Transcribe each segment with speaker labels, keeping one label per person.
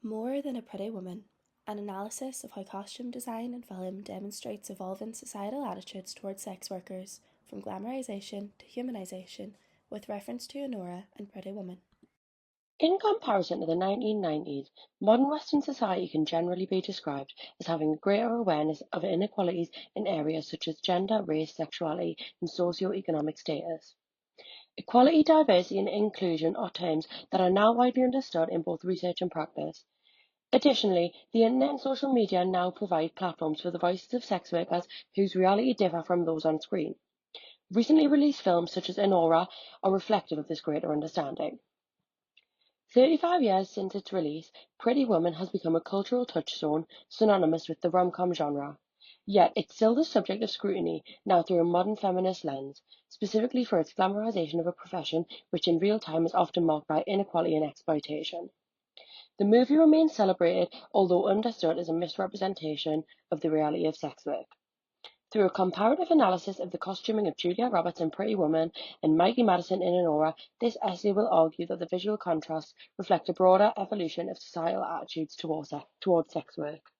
Speaker 1: More Than a Pretty Woman, an analysis of how costume design in film demonstrates evolving societal attitudes towards sex workers, from glamorization to humanization, with reference to Anora and Pretty Woman.
Speaker 2: In comparison to the 1990s, modern Western society can generally be described as having a greater awareness of inequalities in areas such as gender, race, sexuality, and socio-economic status. Equality, diversity, and inclusion are terms that are now widely understood in both research and practice. Additionally, the internet and social media now provide platforms for the voices of sex workers whose reality differ from those on screen. Recently released films such as Anora are reflective of this greater understanding. 35 years since its release, Pretty Woman has become a cultural touchstone synonymous with the rom-com genre. Yet it's still the subject of scrutiny, now through a modern feminist lens, specifically for its glamorization of a profession which in real time is often marked by inequality and exploitation. The movie remains celebrated, although understood as a misrepresentation of the reality of sex work. Through a comparative analysis of the costuming of Julia Roberts in Pretty Woman and Maggie Madison in Anora, this essay will argue that the visual contrasts reflect a broader evolution of societal attitudes towards sex work.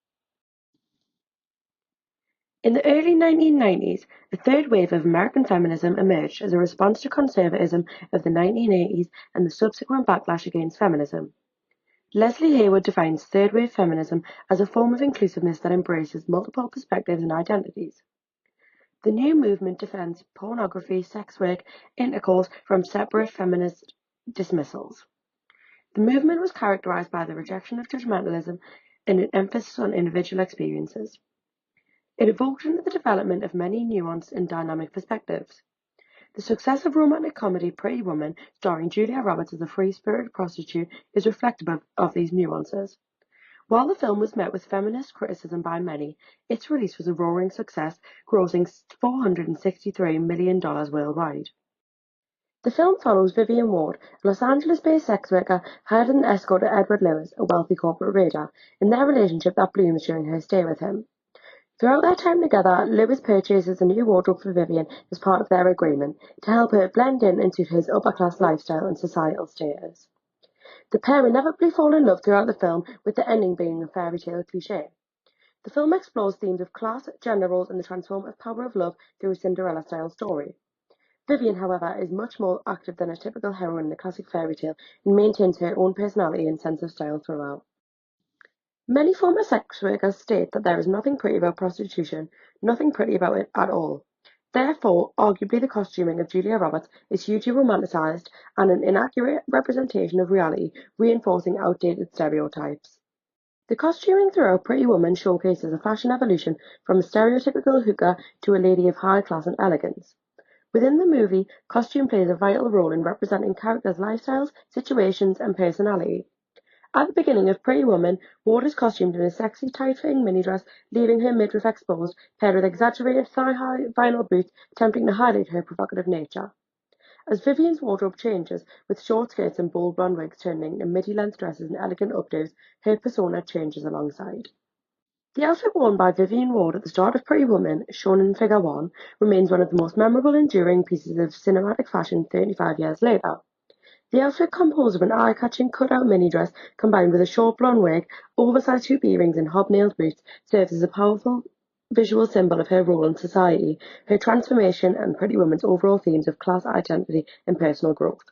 Speaker 2: In the early 1990s, a third wave of American feminism emerged as a response to conservatism of the 1980s and the subsequent backlash against feminism. Leslie Hayward defines third wave feminism as a form of inclusiveness that embraces multiple perspectives and identities. The new movement defends pornography, sex work, intercourse from separate feminist dismissals. The movement was characterized by the rejection of judgmentalism and an emphasis on individual experiences. It evoked into the development of many nuanced and dynamic perspectives. The success of romantic comedy Pretty Woman, starring Julia Roberts as a free-spirited prostitute, is reflective of these nuances. While the film was met with feminist criticism by many, its release was a roaring success, grossing $463 million worldwide. The film follows Vivian Ward, a Los Angeles-based sex worker hired as an escort to Edward Lewis, a wealthy corporate raider, in their relationship that blooms during her stay with him. Throughout their time together, Lewis purchases a new wardrobe for Vivian as part of their agreement to help her blend in and suit his upper-class lifestyle and societal status. The pair inevitably fall in love throughout the film, with the ending being a fairy tale cliché. The film explores themes of class, gender roles, and the transformative power of love through a Cinderella-style story. Vivian, however, is much more active than a typical heroine in a classic fairy tale and maintains her own personality and sense of style throughout. Many former sex workers state that there is nothing pretty about prostitution, nothing pretty about it at all. Therefore, arguably the costuming of Julia Roberts is hugely romanticized and an inaccurate representation of reality, reinforcing outdated stereotypes. The costuming throughout Pretty Woman showcases a fashion evolution from a stereotypical hooker to a lady of high class and elegance. Within the movie, costume plays a vital role in representing characters' lifestyles, situations, and personality. At the beginning of Pretty Woman, Ward is costumed in a sexy, tight-fitting mini dress, leaving her midriff exposed, paired with exaggerated thigh-high vinyl boots, attempting to highlight her provocative nature. As Vivian's wardrobe changes, with short skirts and bold blonde wigs turning to midi-length dresses and elegant updos, her persona changes alongside. The outfit worn by Vivian Ward at the start of Pretty Woman, shown in Figure 1, remains one of the most memorable enduring pieces of cinematic fashion 35 years later. The outfit, composed of an eye-catching cut-out mini-dress combined with a short blonde wig, oversized hoop earrings and hobnailed boots, serves as a powerful visual symbol of her role in society, her transformation, and Pretty Woman's overall themes of class identity and personal growth.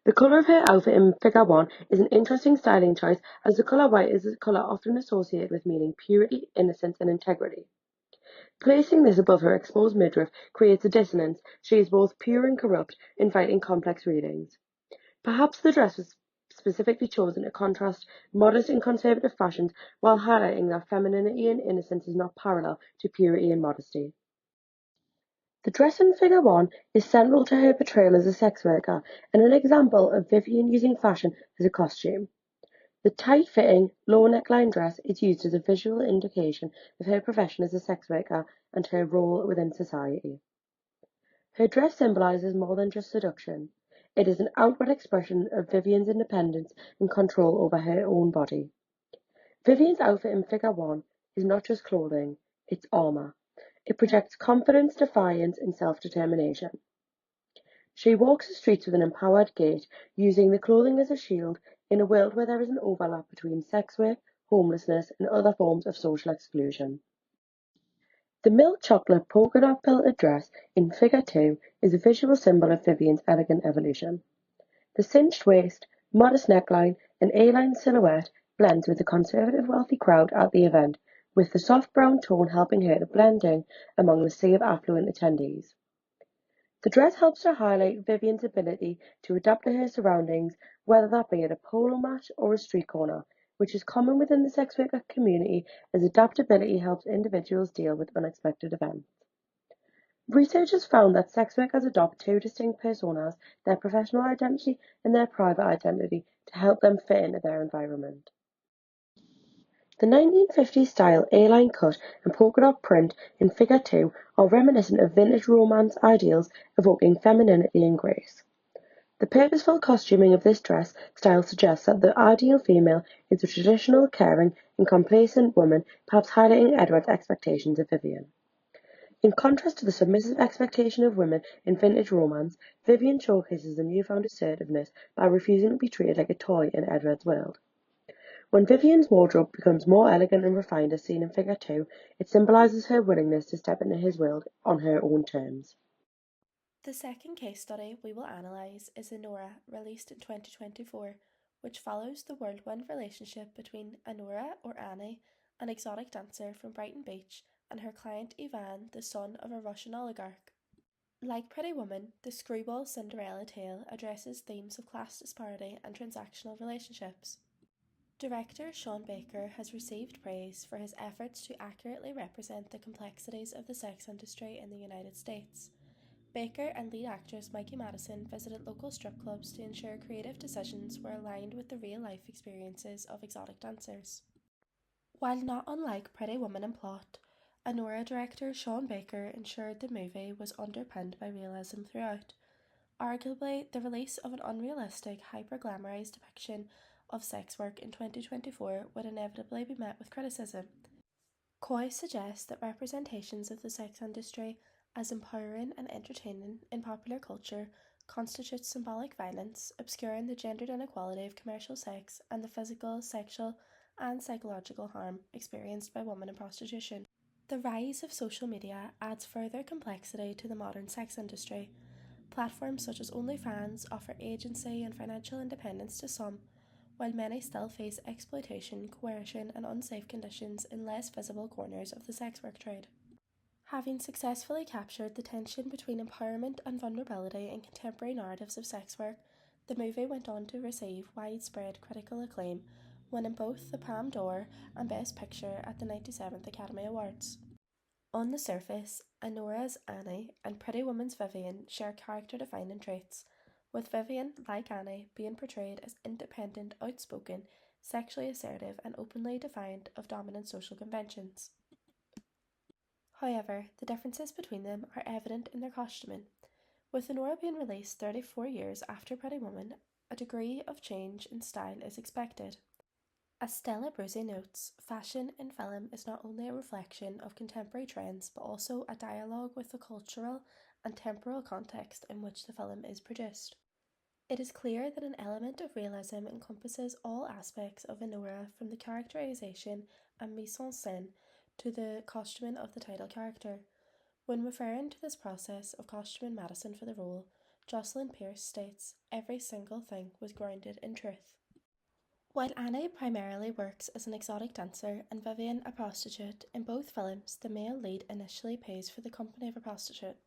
Speaker 2: The colour of her outfit in Figure 1 is an interesting styling choice, as the colour white is a colour often associated with meaning purity, innocence, and integrity. Placing this above her exposed midriff creates a dissonance. She is both pure and corrupt, inviting complex readings. Perhaps the dress was specifically chosen to contrast modest and conservative fashions while highlighting that femininity and innocence is not parallel to purity and modesty. The dress in Figure 1 is central to her portrayal as a sex worker and an example of Vivian using fashion as a costume. The tight-fitting, low neckline dress is used as a visual indication of her profession as a sex worker and her role within society. Her dress symbolizes more than just seduction. It is an outward expression of Vivian's independence and control over her own body. Vivian's outfit in Figure 1 is not just clothing, it's armor. It projects confidence, defiance, and self-determination. She walks the streets with an empowered gait, using the clothing as a shield, in a world where there is an overlap between sex work, homelessness, and other forms of social exclusion. The milk chocolate polka dot belted dress in Figure 2 is a visual symbol of Vivian's elegant evolution. The cinched waist, modest neckline, and A-line silhouette blends with the conservative wealthy crowd at the event, with the soft brown tone helping her to blend in among the sea of affluent attendees. The dress helps to highlight Vivian's ability to adapt to her surroundings, whether that be at a polo match or a street corner, which is common within the sex worker community as adaptability helps individuals deal with unexpected events. Researchers found that sex workers adopt two distinct personas, their professional identity and their private identity, to help them fit into their environment. The 1950s style A-line cut and polka dot print in Figure 2 are reminiscent of vintage romance ideals evoking femininity and grace. The purposeful costuming of this dress style suggests that the ideal female is a traditional, caring, and complacent woman, perhaps highlighting Edward's expectations of Vivian. In contrast to the submissive expectation of women in vintage romance, Vivian showcases a newfound assertiveness by refusing to be treated like a toy in Edward's world. When Vivian's wardrobe becomes more elegant and refined as seen in Figure 2, it symbolises her willingness to step into his world on her own terms.
Speaker 1: The second case study we will analyse is Anora, released in 2024, which follows the whirlwind relationship between Anora, or Annie, an exotic dancer from Brighton Beach, and her client Ivan, the son of a Russian oligarch. Like Pretty Woman, the screwball Cinderella tale addresses themes of class disparity and transactional relationships. Director Sean Baker has received praise for his efforts to accurately represent the complexities of the sex industry in the United States. Baker and lead actress Mikey Madison visited local strip clubs to ensure creative decisions were aligned with the real-life experiences of exotic dancers. While not unlike Pretty Woman in plot, Anora director Sean Baker ensured the movie was underpinned by realism throughout. Arguably, the release of an unrealistic, hyper-glamorized depiction of sex work in 2024 would inevitably be met with criticism. Coy suggests that representations of the sex industry as empowering and entertaining in popular culture constitutes symbolic violence, obscuring the gendered inequality of commercial sex and the physical, sexual, and psychological harm experienced by women in prostitution. The rise of social media adds further complexity to the modern sex industry. Platforms such as OnlyFans offer agency and financial independence to some, while many still face exploitation, coercion, and unsafe conditions in less visible corners of the sex work trade. Having successfully captured the tension between empowerment and vulnerability in contemporary narratives of sex work, the movie went on to receive widespread critical acclaim, winning both the Palme d'Or and Best Picture at the 97th Academy Awards. On the surface, Anora's Annie and Pretty Woman's Vivian share character-defining traits, with Vivian, like Annie, being portrayed as independent, outspoken, sexually assertive, and openly defiant of dominant social conventions. However, the differences between them are evident in their costuming. With Anora being released 34 years after Pretty Woman, a degree of change in style is expected. As Stella Bruzy notes, fashion in film is not only a reflection of contemporary trends but also a dialogue with the cultural and temporal context in which the film is produced. It is clear that an element of realism encompasses all aspects of Anora, from the characterization and mise en scène to the costuming of the title character. When referring to this process of costuming Madison for the role, Jocelyn Pierce states, "Every single thing was grounded in truth." While Annie primarily works as an exotic dancer and Vivian a prostitute, in both films the male lead initially pays for the company of a prostitute.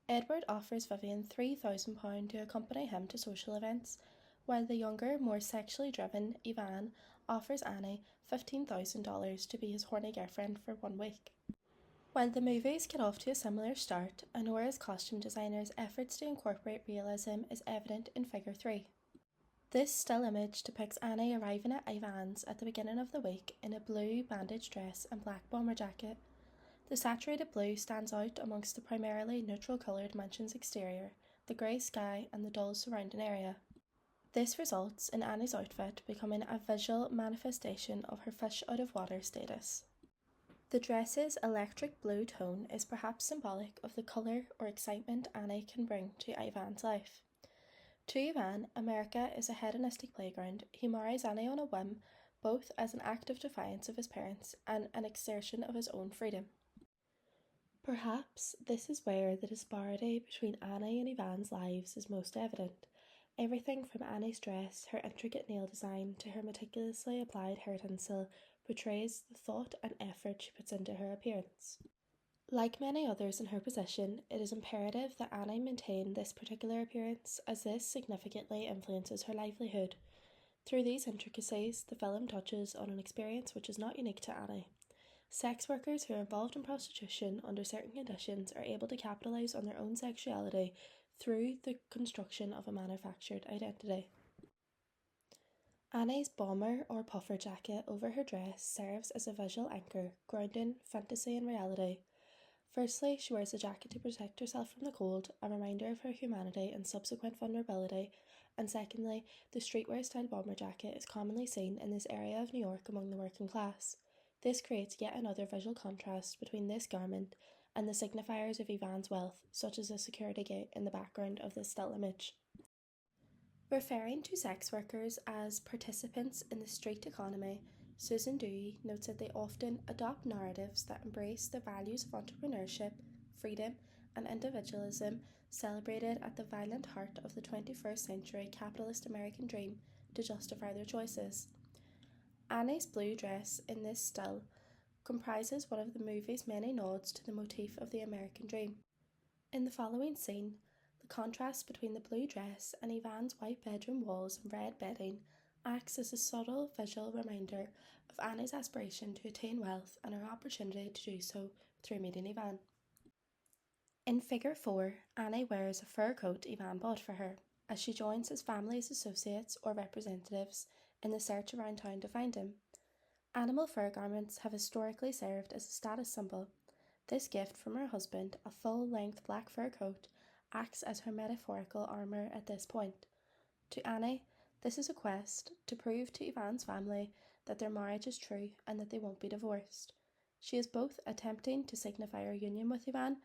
Speaker 1: Edward offers Vivian £3,000 to accompany him to social events, while the younger, more sexually driven Ivan offers Annie $15,000 to be his horny girlfriend for 1 week. While the movies get off to a similar start, Anora's costume designer's efforts to incorporate realism is evident in Figure 3. This still image depicts Annie arriving at Ivan's at the beginning of the week in a blue bandage dress and black bomber jacket. The saturated blue stands out amongst the primarily neutral-coloured mansion's exterior, the grey sky and the dull surrounding area. This results in Annie's outfit becoming a visual manifestation of her fish-out-of-water status. The dress's electric blue tone is perhaps symbolic of the colour or excitement Annie can bring to Ivan's life. To Ivan, America is a hedonistic playground. He marries Annie on a whim, both as an act of defiance of his parents and an exertion of his own freedom. Perhaps this is where the disparity between Annie and Ivan's lives is most evident. Everything from Annie's dress, her intricate nail design, to her meticulously applied hair tinsel portrays the thought and effort she puts into her appearance. Like many others in her position, it is imperative that Annie maintain this particular appearance, as this significantly influences her livelihood. Through these intricacies, the film touches on an experience which is not unique to Annie. Sex workers who are involved in prostitution under certain conditions are able to capitalise on their own sexuality through the construction of a manufactured identity. Annie's bomber or puffer jacket over her dress serves as a visual anchor, grounding fantasy and reality. Firstly, she wears a jacket to protect herself from the cold, a reminder of her humanity and subsequent vulnerability, and secondly, the streetwear style bomber jacket is commonly seen in this area of New York among the working class. This creates yet another visual contrast between this garment and the signifiers of Ivan's wealth, such as a security gate in the background of this still image. Referring to sex workers as participants in the street economy, Susan Dewey notes that they often adopt narratives that embrace the values of entrepreneurship, freedom, and individualism celebrated at the violent heart of the 21st century capitalist American dream to justify their choices. Annie's blue dress in this still comprises one of the movie's many nods to the motif of the American dream. In the following scene, the contrast between the blue dress and Ivan's white bedroom walls and red bedding acts as a subtle visual reminder of Annie's aspiration to attain wealth and her opportunity to do so through meeting Ivan. In Figure 4, Annie wears a fur coat Ivan bought for her, as she joins his family's associates or representatives in the search around town to find him. Animal fur garments have historically served as a status symbol. This gift from her husband, a full-length black fur coat, acts as her metaphorical armour at this point. To Annie, this is a quest to prove to Ivan's family that their marriage is true and that they won't be divorced. She is both attempting to signify her union with Ivan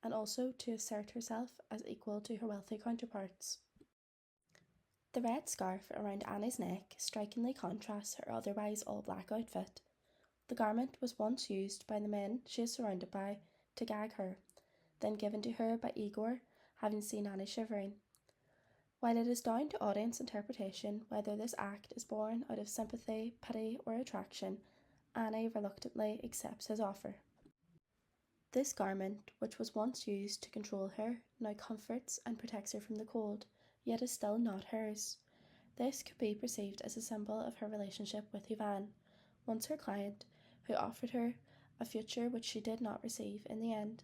Speaker 1: and also to assert herself as equal to her wealthy counterparts. The red scarf around Annie's neck strikingly contrasts her otherwise all-black outfit. The garment was once used by the men she is surrounded by to gag her, then given to her by Igor, having seen Annie shivering. While it is down to audience interpretation whether this act is born out of sympathy, pity, or attraction, Annie reluctantly accepts his offer. This garment, which was once used to control her, now comforts and protects her from the cold, yet is still not hers. This could be perceived as a symbol of her relationship with Ivan, once her client, who offered her a future which she did not receive in the end.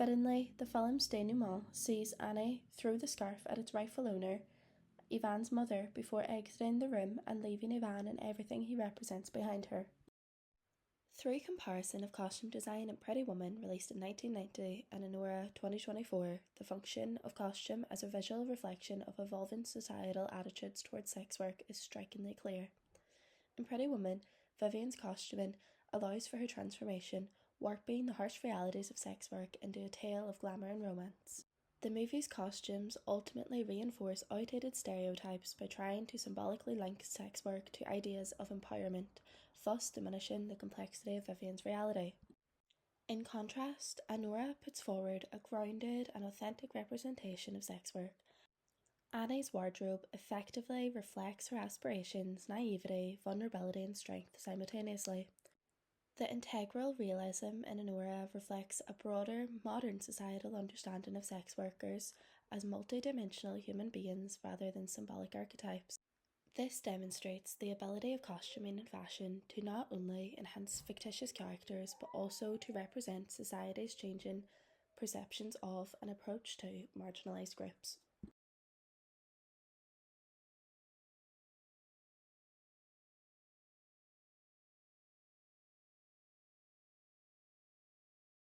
Speaker 1: Fittingly, the film's denouement sees Annie throw the scarf at its rightful owner, Ivan's mother, before exiting the room and leaving Ivan and everything he represents behind her. Through comparison of costume design in Pretty Woman, released in 1990, and Anora 2024, the function of costume as a visual reflection of evolving societal attitudes towards sex work is strikingly clear. In Pretty Woman, Vivian's costuming allows for her transformation, warping the harsh realities of sex work into a tale of glamour and romance. The movie's costumes ultimately reinforce outdated stereotypes by trying to symbolically link sex work to ideas of empowerment, thus diminishing the complexity of Vivian's reality. In contrast, Anora puts forward a grounded and authentic representation of sex work. Annie's wardrobe effectively reflects her aspirations, naivety, vulnerability, and strength simultaneously. The integral realism in Anora reflects a broader, modern societal understanding of sex workers as multidimensional human beings rather than symbolic archetypes. This demonstrates the ability of costuming and fashion to not only enhance fictitious characters but also to represent society's changing perceptions of and approach to marginalised groups.